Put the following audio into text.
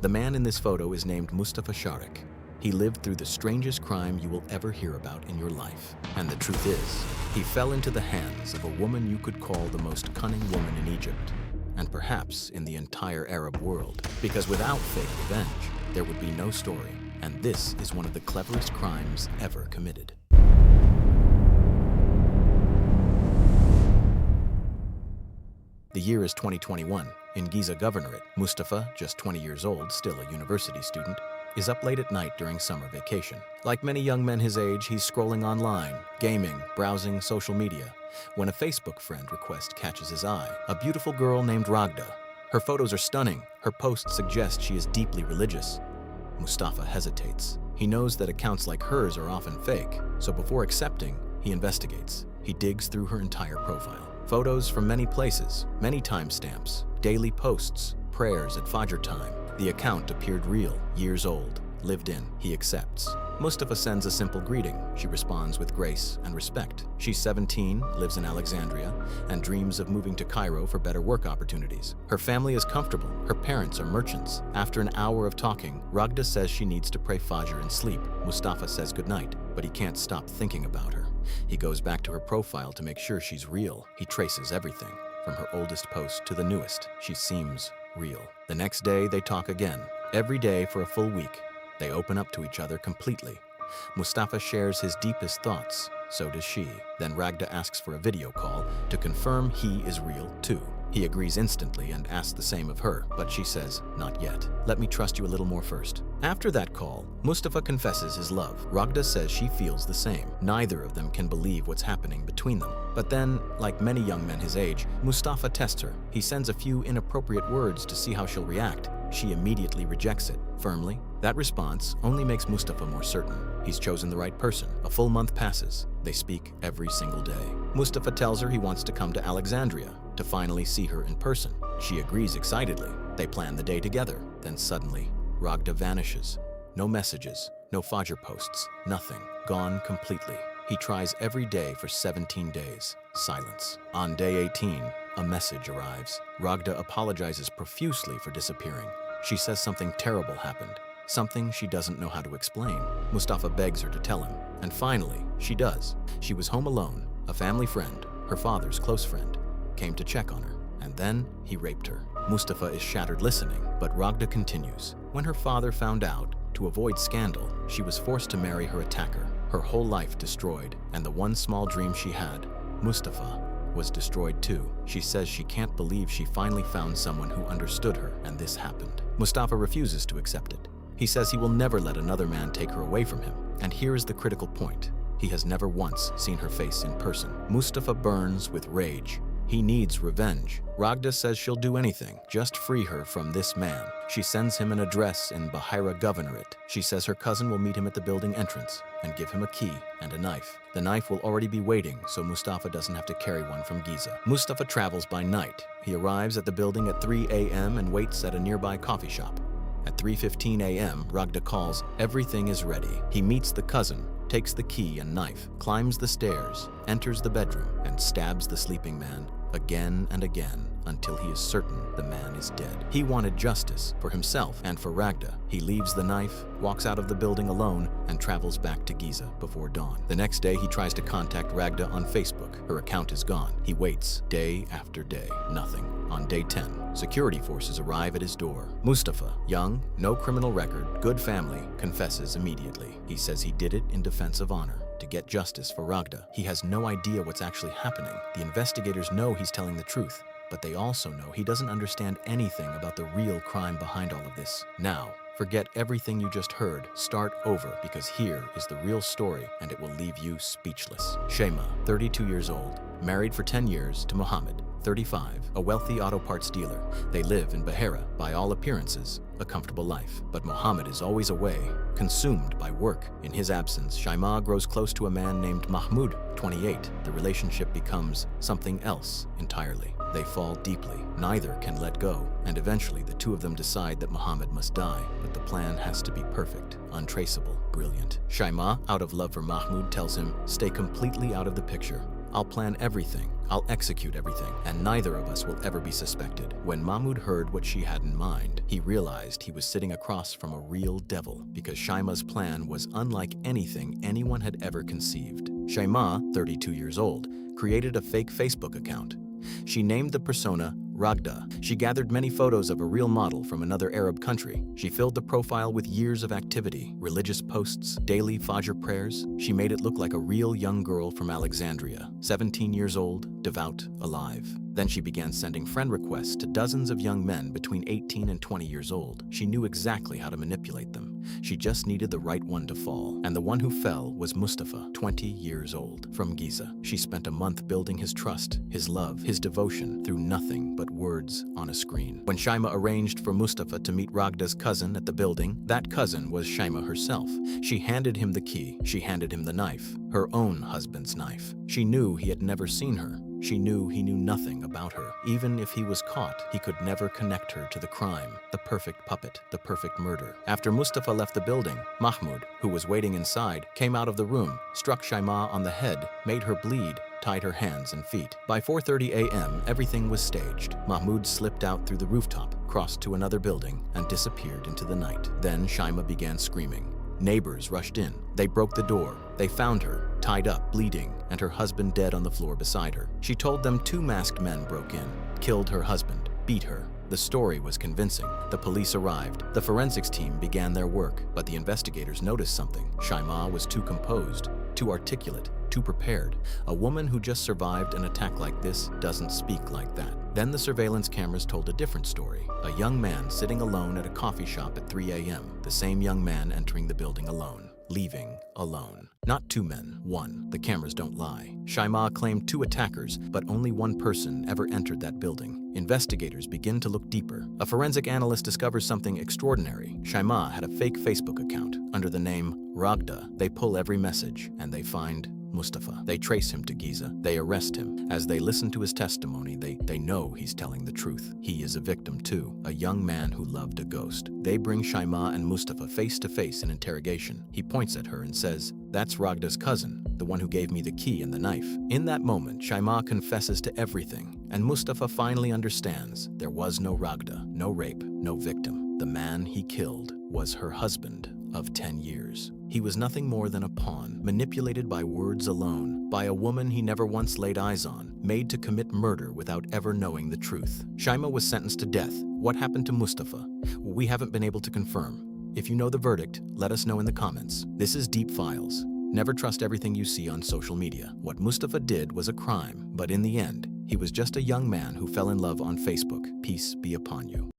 The man in this photo is named Mustafa Sharik. He lived through the strangest crime you will ever hear about in your life. And the truth is, he fell into the hands of a woman you could call the most cunning woman in Egypt, and perhaps in the entire Arab world. Because without fake revenge, there would be no story, and this is one of the cleverest crimes ever committed. The year is 2021. In Giza Governorate, Mustafa, just 20 years old, still a university student, is up late at night during summer vacation. Like many young men his age, he's scrolling online, gaming, browsing social media, when a Facebook friend request catches his eye. A beautiful girl named Raghda. Her photos are stunning. Her posts suggest she is deeply religious. Mustafa hesitates. He knows that accounts like hers are often fake, so before accepting, he investigates. He digs through her entire profile. Photos from many places, many timestamps, daily posts, prayers at Fajr time. The account appeared real, years old, lived in. He accepts. Mustafa sends a simple greeting. She responds with grace and respect. She's 17, lives in Alexandria, and dreams of moving to Cairo for better work opportunities. Her family is comfortable. Her parents are merchants. After an hour of talking, Raghda says she needs to pray Fajr and sleep. Mustafa says goodnight, but he can't stop thinking about her. He goes back to her profile to make sure she's real. He traces everything, from her oldest post to the newest. She seems real. The next day, they talk again. Every day for a full week. They open up to each other completely. Mustafa shares his deepest thoughts. So does she. Then Raghda asks for a video call to confirm he is real too. He agrees instantly and asks the same of her, but she says, "Not yet. Let me trust you a little more first." After that call, Mustafa confesses his love. Raghda says she feels the same. Neither of them can believe what's happening between them. But then, like many young men his age, Mustafa tests her. He sends a few inappropriate words to see how she'll react. She immediately rejects it, firmly. That response only makes Mustafa more certain. He's chosen the right person. A full month passes. They speak every single day. Mustafa tells her he wants to come to Alexandria to finally see her in person. She agrees excitedly. They plan the day together. Then suddenly, Raghda vanishes. No messages, no Fajr posts, nothing. Gone completely. He tries every day for 17 days. Silence. On day 18, a message arrives. Raghda apologizes profusely for disappearing. She says something terrible happened, something she doesn't know how to explain. Mustafa begs her to tell him, and finally, she does. She was home alone. A family friend, her father's close friend, came to check on her, and then he raped her. Mustafa is shattered listening, but Raghda continues. When her father found out, to avoid scandal, she was forced to marry her attacker. Her whole life destroyed, and the one small dream she had, Mustafa, was destroyed too. She says she can't believe she finally found someone who understood her, and this happened. Mustafa refuses to accept it. He says he will never let another man take her away from him. And here is the critical point. He has never once seen her face in person. Mustafa burns with rage. He needs revenge. Raghda says she'll do anything, just free her from this man. She sends him an address in Bahira Governorate. She says her cousin will meet him at the building entrance and give him a key and a knife. The knife will already be waiting, so Mustafa doesn't have to carry one from Giza. Mustafa travels by night. He arrives at the building at 3 a.m. and waits at a nearby coffee shop. At 3:15 a.m., Raghda calls. Everything is ready. He meets the cousin, takes the key and knife, climbs the stairs, enters the bedroom, and stabs the sleeping man again and again until he is certain the man is dead. He wanted justice for himself and for Raghda. He leaves the knife, walks out of the building alone, and travels back to Giza before dawn. The next day, he tries to contact Raghda on Facebook. Her account is gone. He waits day after day. Nothing. On day 10, security forces arrive at his door. Mustafa, young, no criminal record, good family, confesses immediately. He says he did it in defense of honor, to get justice for Raghda. He has no idea what's actually happening. The investigators know he's telling the truth, but they also know he doesn't understand anything about the real crime behind all of this. Now, forget everything you just heard. Start over, because here is the real story, and it will leave you speechless. Shema, 32 years old, married for 10 years to Mohammed, 35, a wealthy auto parts dealer. They live in Bahira, by all appearances, a comfortable life. But Mohammed is always away, consumed by work. In his absence, Shema grows close to a man named Mahmoud, 28. The relationship becomes something else entirely. They fall deeply. Neither can let go, and eventually the two of them decide that Mohammed must die, but the plan has to be perfect, untraceable, brilliant. Shema, out of love for Mahmoud, tells him, "Stay completely out of the picture. I'll plan everything, I'll execute everything, and neither of us will ever be suspected." When Mahmoud heard what she had in mind, he realized he was sitting across from a real devil, because Shaima's plan was unlike anything anyone had ever conceived. Shaima, 32 years old, created a fake Facebook account. She named the persona Raghda. She gathered many photos of a real model from another Arab country. She filled the profile with years of activity, religious posts, daily Fajr prayers. She made it look like a real young girl from Alexandria, 17 years old, devout, alive. Then she began sending friend requests to dozens of young men between 18 and 20 years old. She knew exactly how to manipulate them. She just needed the right one to fall. And the one who fell was Mustafa, 20 years old, from Giza. She spent a month building his trust, his love, his devotion through nothing but words on a screen. When Shaima arranged for Mustafa to meet Raghda's cousin at the building, that cousin was Shaima herself. She handed him the key. She handed him the knife, her own husband's knife. She knew he had never seen her. She knew he knew nothing about her. Even if he was caught, he could never connect her to the crime, the perfect puppet, the perfect murder. After Mustafa left the building, Mahmoud, who was waiting inside, came out of the room, struck Shaima on the head, made her bleed, tied her hands and feet. By 4:30 a.m., everything was staged. Mahmoud slipped out through the rooftop, crossed to another building, and disappeared into the night. Then Shaima began screaming. Neighbors rushed in. They broke the door. They found her, tied up, bleeding, and her husband dead on the floor beside her. She told them 2 masked men broke in, killed her husband, beat her. The story was convincing. The police arrived. The forensics team began their work, but the investigators noticed something. Shaima was too composed, too articulate, too prepared. A woman who just survived an attack like this doesn't speak like that. Then the surveillance cameras told a different story. A young man sitting alone at a coffee shop at 3 a.m. The same young man entering the building alone, leaving alone. Not 2 men, 1. The cameras don't lie. Shaima claimed 2 attackers, but only 1 person ever entered that building. Investigators begin to look deeper. A forensic analyst discovers something extraordinary. Shaima had a fake Facebook account under the name Raghda. They pull every message, and they find Mustafa. They trace him to Giza. They arrest him. As they listen to his testimony, they know he's telling the truth. He is a victim too, a young man who loved a ghost. They bring Shaima and Mustafa face to face in interrogation. He points at her and says, "That's Raghda's cousin, the one who gave me the key and the knife." In that moment, Shaima confesses to everything, and Mustafa finally understands there was no Raghda, no rape, no victim. The man he killed was her husband of 10 years. He was nothing more than a pawn, manipulated by words alone, by a woman he never once laid eyes on, made to commit murder without ever knowing the truth. Shaima was sentenced to death. What happened to Mustafa? We haven't been able to confirm. If you know the verdict, let us know in the comments. This is Deep Files. Never trust everything you see on social media. What Mustafa did was a crime, but in the end, he was just a young man who fell in love on Facebook. Peace be upon you.